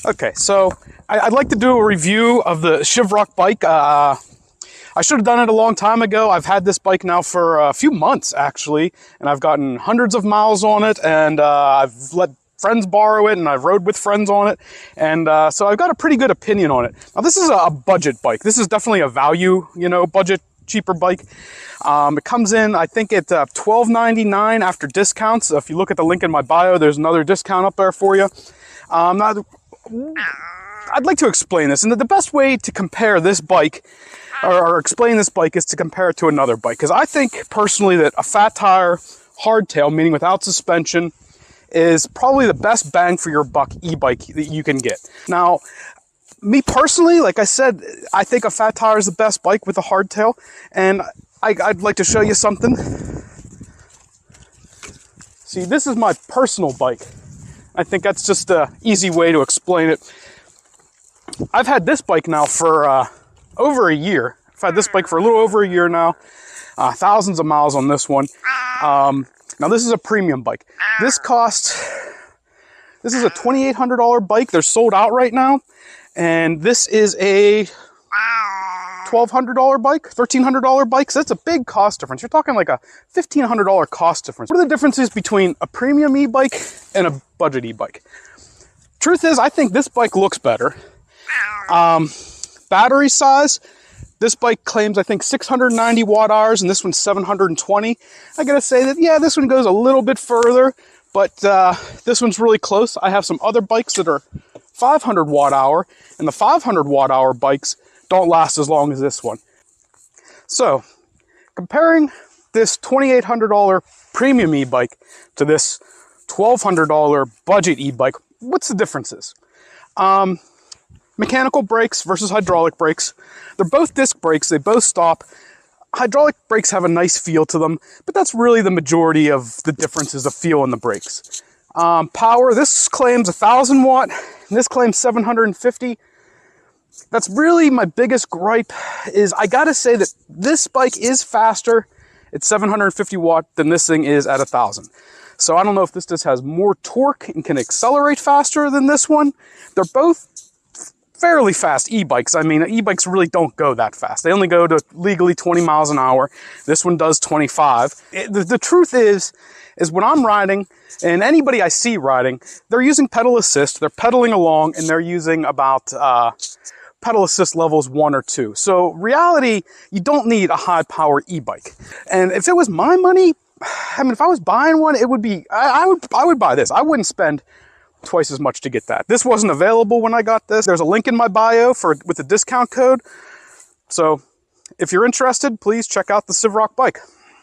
Okay, so I'd like to do a review of the Sivrock bike. I should have done it a long time ago. I've had this bike now for a few months, actually, and I've gotten hundreds of miles on it, and I've let friends borrow it, and I've rode with friends on it, and so I've got a pretty good opinion on it. Now, this is a budget bike. This is definitely a value, budget, cheaper bike. It comes in, I think, at $12.99 after discounts. If you look at the link in my bio, there's another discount up there for you. Now, I'd like to explain this, and the best way to compare this bike or explain this bike is to compare it to another bike, because I think personally that a fat tire hardtail, meaning without suspension, is probably the best bang for your buck e-bike that you can get. Now, me personally, like I said, I think a fat tire is the best bike with a hardtail, and I'd like to show you something. See, this is my personal bike. I think that's just an easy way to explain it. I've had this bike now for over a year. I've had this bike for a little over a year now. Thousands of miles on this one. Now, this is a premium bike. This is a $2,800 bike. They're sold out right now. And this is a $1,200 bike, $1,300 bike. So that's a big cost difference. You're talking like a $1,500 cost difference. What are the differences between a premium e-bike and a budget e-bike? Truth is, I think this bike looks better. Battery size, this bike claims, I think, 690 watt hours, and this one's 720. I gotta say that, yeah, this one goes a little bit further, but this one's really close. I have some other bikes that are 500 watt hour, and the 500 watt hour bikes don't last as long as this one. So, comparing this $2,800 premium e-bike to this $1,200 budget e-bike, what's the differences? Mechanical brakes versus hydraulic brakes. They're both disc brakes. They both stop. Hydraulic brakes have a nice feel to them, but that's really the majority of the difference is the feel in the brakes. Power, this claims 1,000 watt, and this claims 750. That's really my biggest gripe is I gotta say that this bike is faster at 750 watt than this thing is at 1,000. So I don't know if this just has more torque and can accelerate faster than this one. They're both fairly fast e-bikes. I mean, e-bikes really don't go that fast. They only go to legally 20 miles an hour. This one does 25. The truth is when I'm riding, and anybody I see riding, they're using pedal assist. They're pedaling along, and they're using about pedal assist levels 1 or 2. So reality, you don't need a high power e-bike. And if it was my money, I mean, if I was buying one, it would be, I would buy this. I wouldn't spend twice as much to get that. This wasn't available when I got this. There's a link in my bio with the discount code. So if you're interested, please check out the Sivrock bike.